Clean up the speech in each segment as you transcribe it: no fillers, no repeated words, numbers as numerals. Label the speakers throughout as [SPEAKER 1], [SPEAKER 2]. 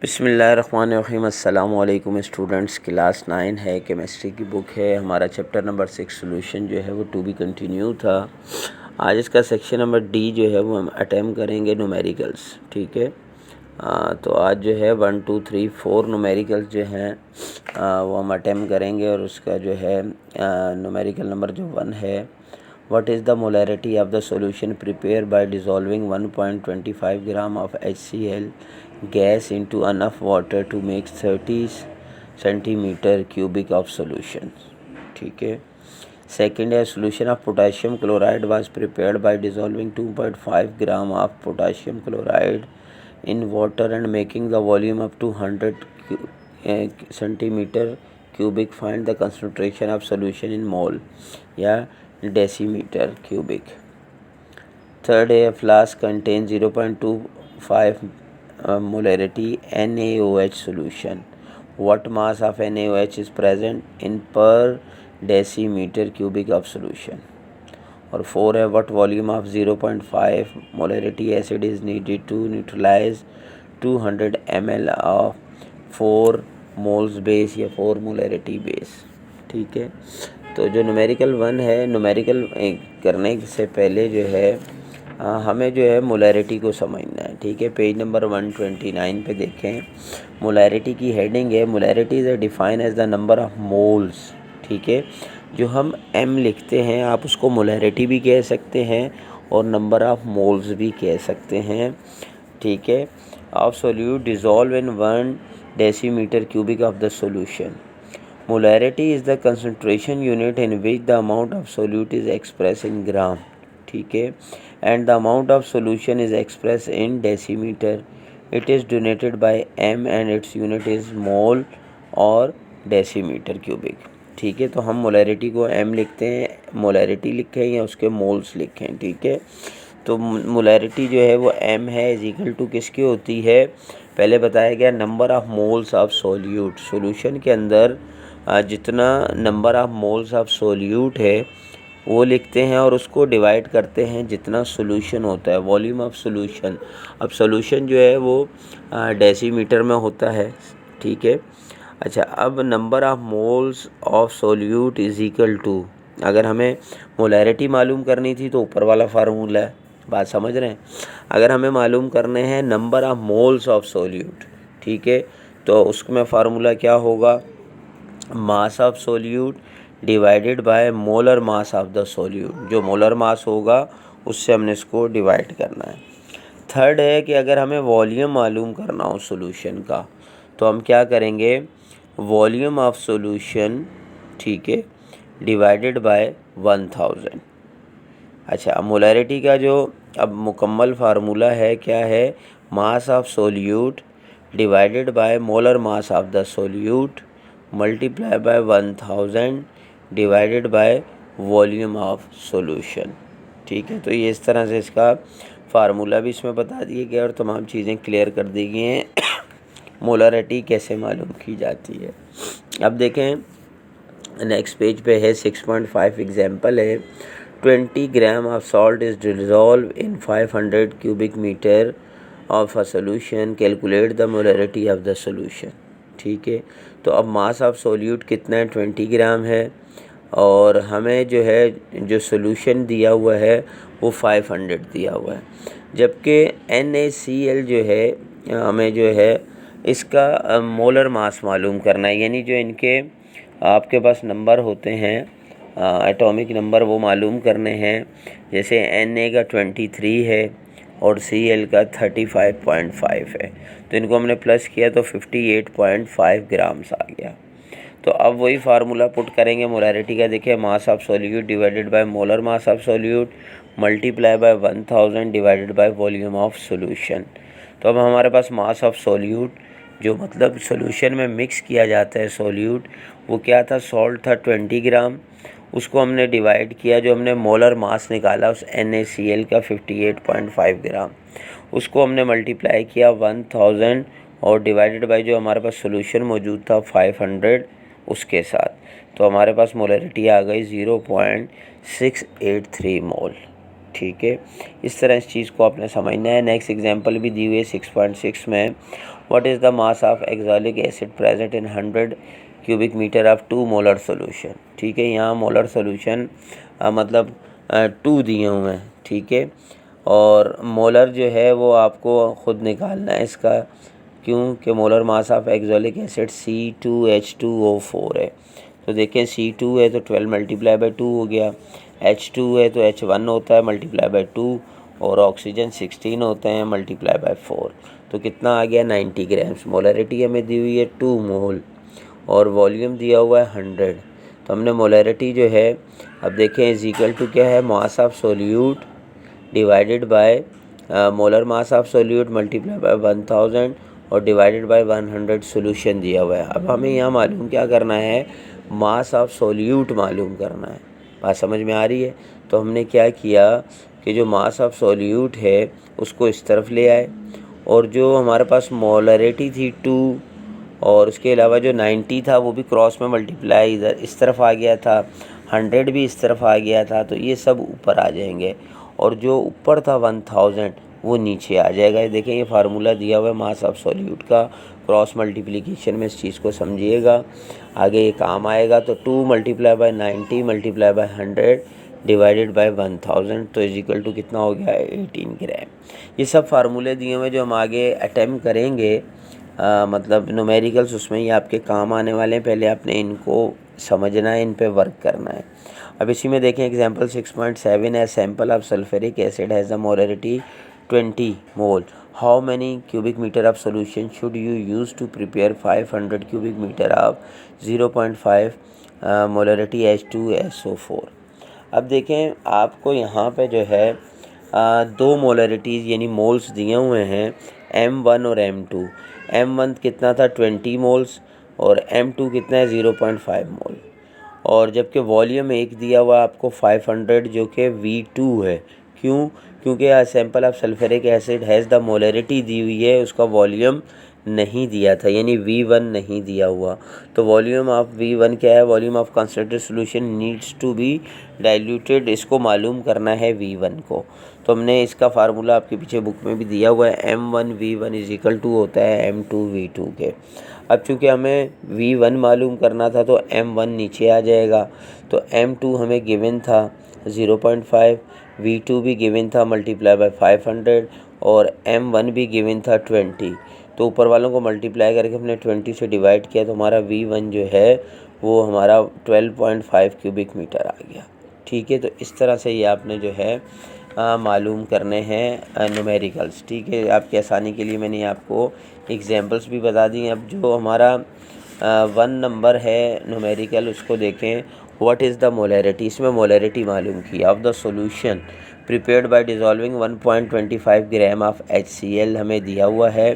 [SPEAKER 1] बिस्मिल्लाहिर्रहमानिर्रहीम। अस्सलाम वालेकुम स्टूडेंट्स। क्लास 9 है, केमिस्ट्री की बुक है। हमारा चैप्टर नंबर 6 सोल्यूशन जो है वो टू बी कंटिन्यू था। आज इसका सेक्शन नंबर डी जो है वो हम अटैम्प्ट करेंगे न्यूमेरिकल्स। ठीक है, तो आज जो है 1 2 3 4 न्यूमेरिकल्स जो हैं वो हम अटैम्प्ट करेंगे। और उसका जो है न्यूमेरिकल नंबर जो 1 है, What is the molarity of the solution prepared by dissolving 1.25 gram of HCl gas into enough water to make 30 centimeter cubic of solution? ठीक है। सेकेंड है, solution of potassium chloride was prepared by dissolving 2.5 gram of potassium chloride in water and making the volume up to 100 centimeter cubic. Find the concentration of solution in mole या decimetre cubic. Third है, flask contain 0.25 molarity NaOH solution. What mass of NaOH is present in per decimeter cubic of solution? और 4 है, what volume of 0.5 molarity acid is needed to neutralize 200 ml of 4 moles base या 4 molarity base। ठीक है, तो जो numerical 1 है, numerical करने से पहले जो है हमें जो है मोलैरिटी को समझना है। ठीक है, पेज नंबर 129 पे देखें। मोलैरिटी की हेडिंग है, molarity is define as the number of moles. ठीक है, जो हम M लिखते हैं आप उसको मोलैरिटी भी कह सकते हैं और नंबर ऑफ मोल्स भी कह सकते हैं। ठीक है, of solute dissolve in 1 decimetre cubic of the solution. Molarity is the concentration unit in which the amount of solute is expressed in gram। ठीक है, and the amount of solution is expressed in decimeter। It is denoted by M and its unit is mole और decimetre cubic. ठीक है, तो हम molarity को M लिखते हैं, मोलैरिटी लिखें या उसके मोल्स लिखें। ठीक है, तो मोलैरिटी जो है वो M है इज इक्वल टू किसकी होती है, पहले बताया गया number of moles of solute. Solution के अंदर जितना number of moles of solute है वो लिखते हैं और उसको डिवाइड करते हैं जितना सोल्यूशन होता है, वॉल्यूम ऑफ सोल्यूशन। अब सोल्यूशन जो है वो डेसीमीटर में होता है। ठीक है, अच्छा, अब number of moles of solute is equal to, अगर हमें मोलैरिटी मालूम करनी थी तो ऊपर वाला फार्मूला है, बात समझ रहे हैं। अगर हमें मालूम करने हैं number of moles of solute, ठीक है, तो उसमें फार्मूला क्या होगा, मास of solute divided by molar mass of the solute. जो मोलर मास होगा उससे हमने इसको डिवाइड करना है। थर्ड है कि अगर हमें वॉल्यूम मालूम करना हो सोल्यूशन का तो हम क्या करेंगे, वॉल्यूम ऑफ सोल्यूशन, ठीक है, डिवाइडेड बाय 1000। अच्छा, मोलैरिटी का जो अब मुकम्मल फार्मूला है क्या है, मास of solute divided by molar mass of the solute multiply by 1000 divided by volume of solution. ठीक है, तो ये इस तरह से इसका फार्मूला भी इसमें बता दिए गया और तमाम चीज़ें क्लियर कर दी गई हैं मोलरिटी कैसे मालूम की जाती है। अब देखें नेक्स्ट पेज पे है 6.5 एग्जाम्पल है। 20 gram of salt is dissolve in 500 cubic metre of a solution. Calculate the molarity of the solution. ठीक है, तो अब मास ऑफ सोल्यूट कितना है, 20 ग्राम है और हमें जो है जो सोल्यूशन दिया हुआ है वो 500 दिया हुआ है। जबकि NaCl जो है हमें जो है इसका मोलर मास मालूम करना है, यानी जो इनके आपके पास नंबर होते हैं एटॉमिक नंबर वो मालूम करने हैं। जैसे Na का 23 है और Cl का 35.5 है, तो इनको हमने प्लस किया तो 58.5 ग्राम्स आ गया। तो अब वही फार्मूला पुट करेंगे मोलैरिटी का। देखिए, मास of solute divided by molar mass of solute multiply by 1000 divided by volume of solution. तो अब हमारे पास मास ऑफ सोल्यूट जो मतलब सोल्यूशन में मिक्स किया जाता है सोल्यूट, वो क्या था, सॉल्ट था 20 ग्राम, उसको हमने डिवाइड किया, जो हमने मोलर मास निकाला उस NaCl का 58.5 ग्राम, उसको हमने मल्टीप्लाई किया 1000 और डिवाइडेड बाय जो हमारे पास सोल्यूशन मौजूद था 500 उसके साथ, तो हमारे पास मोलरिटी आ गई 0.683 मोल। ठीक है, इस तरह इस चीज़ को आपने समझना है। नेक्स्ट एग्जांपल भी दी हुई है 6.6 में। What is the mass of oxalic acid present in 100 cubic metre of 2 molar solution. ठीक है, यहाँ मोलर सोल्यूशन मतलब 2 दिए हुए हैं। ठीक है, और मोलर जो है वो आपको ख़ुद निकालना है इसका, क्योंकि molar mass of oxalic acid C2H2O4 है। तो देखें C2 है तो 12 मल्टीप्लाई बाई 2 हो गया, H2 है तो H1 होता है मल्टीप्लाई बाई 2, और ऑक्सीजन 16 होते हैं मल्टीप्लाई बाई 4। तो कितना आ गया 90 ग्राम्स। मोलरिटी हमें दी हुई है 2 मोल और वॉल्यूम दिया हुआ है 100। तो हमने मोलरिटी जो है, अब देखें इज इक्वल टू क्या है, मास of solute divided by molar mass of solute multiply by 1000 और डिवाइडेड बाय 100 सोल्यूशन दिया हुआ है। अब हमें यहाँ मालूम क्या करना है, मास ऑफ सोल्यूट मालूम करना है। बात समझ में आ रही है? तो हमने क्या किया कि जो मास ऑफ सोल्यूट है उसको इस तरफ ले आए, और जो हमारे पास मोलरिटी थी 2 और उसके अलावा जो 90 था वो भी क्रॉस में मल्टीप्लाई इधर इस तरफ आ गया था, 100 भी इस तरफ आ गया था, तो ये सब ऊपर आ जाएंगे, और जो ऊपर था 1000 वो नीचे आ जाएगा। ये देखें, ये फार्मूला दिया हुआ है मास ऑफ सॉल्यूट का, क्रॉस मल्टीप्लिकेशन में इस चीज़ को समझिएगा, आगे ये काम आएगा। तो 2 multiply by 90 multiply by 100 divided by 1000, तो इज इक्वल टू कितना हो गया 18 ग्राम। ये सब फार्मूले दिए हुए जो हम आगे अटैम्प्ट करेंगे, मतलब न्यूमेरिकल्स, उसमें ये आपके काम आने वाले हैं। पहले आपने इनको समझना है, इन पे वर्क करना है। अब इसी में देखें एग्जांपल 6.7 है, sample of sulphuric acid has the molarity 20 mole, how many cubic metre of solution should you use to prepare 500 cubic metre of 0.5 molarity H2SO4। अब देखें आपको यहाँ पे जो है 2 मोलरिटीज़ यानी मोल्स दिए हुए हैं, M1 और M2। M1 कितना था 20 मोल्स और M2 कितना है 0.5 मोल, और जबकि वॉल्यूम एक दिया हुआ आपको 500 जो कि V2 है। क्यों? क्योंकि sample of sulphuric acid has the molarity दी हुई है, उसका वॉल्यूम नहीं दिया था, यानी V1 नहीं दिया हुआ। तो वॉल्यूम ऑफ V1 क्या है, volume of concentrated solution needs to be diluted, इसको मालूम करना है V1 को। तो हमने इसका फार्मूला आपके पीछे बुक में भी दिया हुआ है, M1V1 इज इक्वल टू होता है M2V2 के। अब चूँकि हमें V1 मालूम करना था तो M1 नीचे आ जाएगा, तो M2 हमें गिवन था 0.5, V2 भी गिवन था मल्टीप्लाई बाय 500, और M1 भी गिवन था 20। तो ऊपर वालों को मल्टीप्लाई करके हमने 20 से डिवाइड किया, तो हमारा V1 जो है वो हमारा 12.5 क्यूबिक मीटर आ गया। ठीक है, तो इस तरह से ये आपने जो है मालूम करने हैं न्यूमेरिकल्स। ठीक है, आपकी आसानी के लिए मैंने आपको एग्जांपल्स भी बता दी। अब जो हमारा 1 नंबर है न्यूमेरिकल, उसको देखें, व्हाट इज़ द मोलरिटी। इसमें मोलरिटी मालूम की of the solution prepared by dissolving 1.25 gram of HCl हमें दिया हुआ है।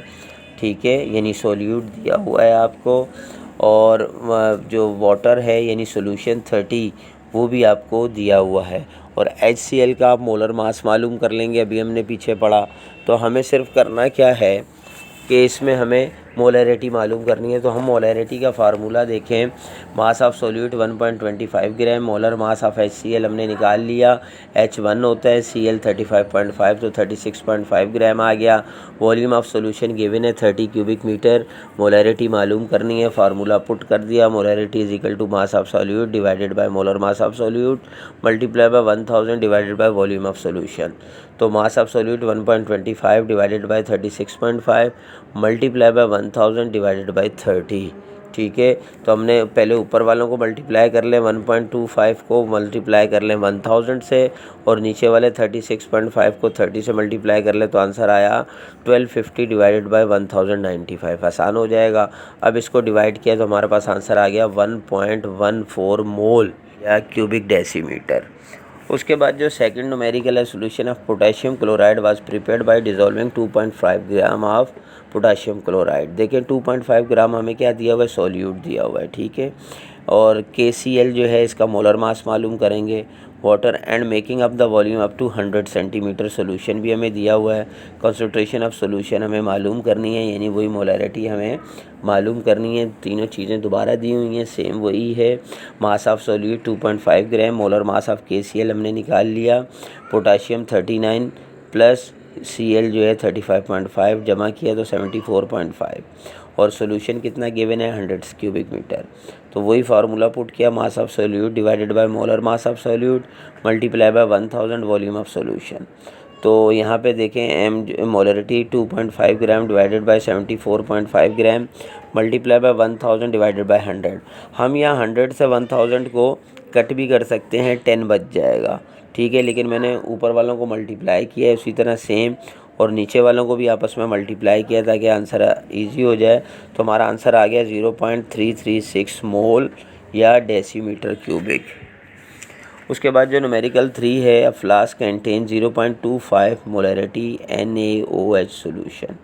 [SPEAKER 1] ठीक है, यानी सोल्यूट दिया हुआ है आपको, और जो वाटर है यानी सोल्यूशन 30 वो भी आपको दिया हुआ है, और HCl का आप मोलर मास मालूम कर लेंगे, अभी हमने पीछे पढ़ा। तो हमें सिर्फ करना क्या है कि इसमें हमें मोलरिटी मालूम करनी है। तो हम मोलरिटी का फार्मूला देखें, मास of solute 1.25 gram, molar mass of HCl हमने निकाल लिया, H1 होता है, Cl 35.5, तो 36.5 ग्राम आ गया। वॉल्यूम ऑफ सोल्यूशन गिवन है 30 क्यूबिक मीटर, मोलरिटी मालूम करनी है, फार्मूला पुट कर दिया, molarity is equal to mass of solute divided by molar mass of solute multiply by 1000 divided by volume of solution. तो mass of solute 1.25 divided by 36.5 multiply by 1000 divided by 30। ठीक है, तो हमने पहले ऊपर वालों को मल्टीप्लाई कर लें, 1.25 को मल्टीप्लाई कर लें 1000 से, और नीचे वाले 36.5 को 30 से मल्टीप्लाई कर लें, तो आंसर आया 1250 डिवाइडेड बाय 1095। आसान हो जाएगा। अब इसको डिवाइड किया तो हमारे पास आंसर आ गया 1.14 मोल या क्यूबिक डेसीमीटर। उसके बाद जो सेकंड न्यूमेरिकल है, solution of potassium chloride was prepared by dissolving 2.5 gram of potassium chloride. देखिए 2.5 ग्राम हमें क्या दिया हुआ है, सोल्यूट दिया हुआ है। ठीक है, और KCl जो है इसका मोलर मास मालूम करेंगे, water and making up the volume up to 100 centimetre, solution भी हमें दिया हुआ है, कंसंट्रेशन ऑफ सोल्यूशन हमें मालूम करनी है, यानी वही मोलरिटी हमें मालूम करनी है। तीनों चीज़ें दोबारा दी हुई हैं, सेम वही है। मास of solute 2.5 gram, molar mass of KCl हमने निकाल लिया, पोटाशियम 39 प्लस Cl जो है 35.5 जमा किया तो 74.5 और सोल्यूशन कितना गिवन है 100 क्यूबिक मीटर। तो वही फार्मूला पुट किया, mass of solute divided by molar mass of solute multiply by 1000 volume of solution. तो यहाँ पे देखें M molarity 2.5 gram divided by 74.5 gram multiply by 1000 divided by 100। हम यहाँ 100 से 1000 को कट भी कर सकते हैं, 10 बच जाएगा, ठीक है, लेकिन मैंने ऊपर वालों को मल्टीप्लाई किया है, उसी तरह सेम और नीचे वालों को भी आपस में मल्टीप्लाई किया ताकि आंसर इजी हो जाए। तो हमारा आंसर आ गया 0.336 मोल या डेसीमीटर क्यूबिक। उसके बाद जो न्यूमेरिकल 3 है, a flask contain 0.25 molarity NaOH solution,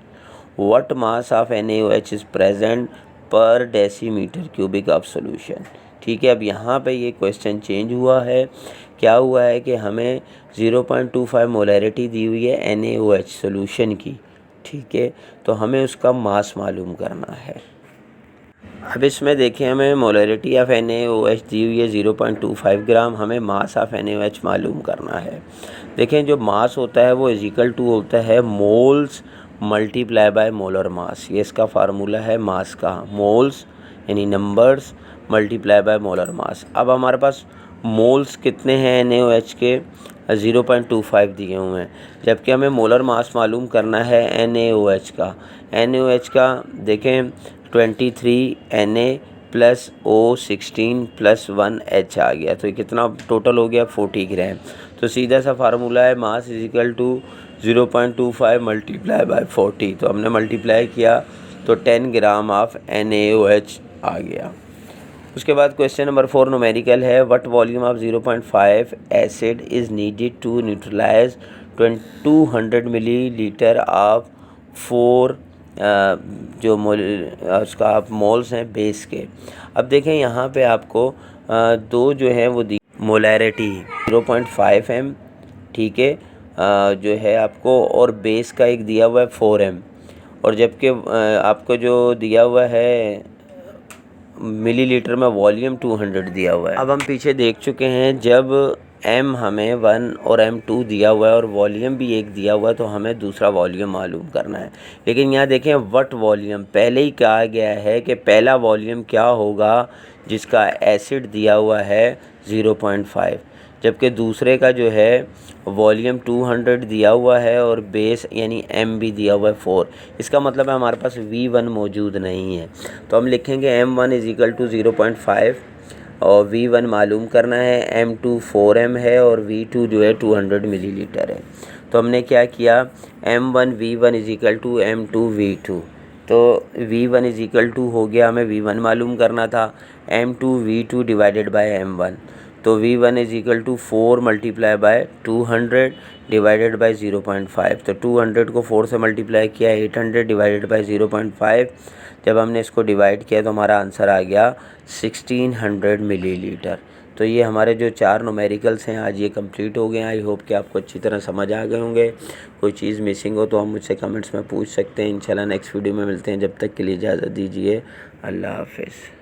[SPEAKER 1] what mass of NaOH is present per decimetre cubic of solution. ठीक है, अब यहाँ पे ये क्वेश्चन चेंज हुआ है, क्या हुआ है कि हमें 0.25 मोलरिटी दी हुई है NaOH सॉल्यूशन की, ठीक है, तो हमें उसका मास मालूम करना है। अब इसमें देखें हमें मोलरिटी ऑफ NaOH दी हुई है 0.25 ग्राम, हमें मास ऑफ NaOH मालूम करना है। देखें जो मास होता है वो इजिकल टू होता है मोल्स मल्टीप्लाई बाय मोलर मास, ये इसका फार्मूला है मास का, मोल्स यानी नंबर्स मल्टीप्लाई बाय मोलर मास। अब हमारे पास मोल्स कितने हैं NaOH के, 0.25 दिए हुए हैं, जबकि हमें मोलर मास मालूम करना है NaOH का। NaOH का देखें 23 Na plus O16 plus 1 H आ गया, तो ये कितना टोटल हो गया 40 ग्राम। तो सीधा सा फार्मूला है मास इजिकल टू 0.25 मल्टीप्लाई बाय 40, तो हमने मल्टीप्लाई किया तो 10 ग्राम ऑफ NaOH आ गया। उसके बाद क्वेश्चन नंबर 4 न्यूमेरिकल है, what volume of 0.5 acid is needed to neutralize 200 millilitre of 4 जो उसका आप मोल्स हैं बेस के। अब देखें यहाँ पे आपको दो जो है वो दी मोलैरिटी 0.5 m, ठीक है, जो है आपको, और बेस का एक दिया हुआ है 4 m, और जबकि आपको जो दिया हुआ है मिलीलीटर में वॉल्यूम 200 दिया हुआ है। अब हम पीछे देख चुके हैं, जब m हमें 1 और m2 दिया हुआ है और वॉल्यूम भी एक दिया हुआ है, तो हमें दूसरा वॉल्यूम मालूम करना है। लेकिन यहाँ देखें व्हाट वॉल्यूम पहले ही कहा गया है कि पहला वॉल्यूम क्या होगा जिसका एसिड दिया हुआ है 0.5, जबकि दूसरे का जो है वॉल्यूम 200 दिया हुआ है और बेस यानी m भी दिया हुआ है 4। इसका मतलब है हमारे पास V1 मौजूद नहीं है, तो हम लिखेंगे M1 इजिकल टू 0.5 और V1 मालूम करना है, M2 4m है और V2 जो है 200 मिलीलीटर है। तो हमने क्या किया, M1 V1 is equal to M2 V2, तो V1 इजिकल टू हो गया, हमें V1 मालूम करना था, M2 V2 divided by M1, तो V1 is equal to 4 multiply by 200 divided by 0.5, तो 200 को 4 से मल्टीप्लाई किया 800 डिवाइडेड बाय 0.5, जब हमने इसको डिवाइड किया तो हमारा आंसर आ गया 1600 मिलीलीटर। तो ये हमारे जो 4 न्यूमेरिकल्स हैं आज ये कंप्लीट हो गए हैं। आई होप कि आपको अच्छी तरह समझ आ गए होंगे। कोई चीज़ मिसिंग हो तो हम मुझसे कमेंट्स में पूछ सकते हैं। इंशाल्लाह नेक्स्ट वीडियो में मिलते हैं, जब तक के लिए इजाज़त दीजिए, अल्लाह हाफ़िज़।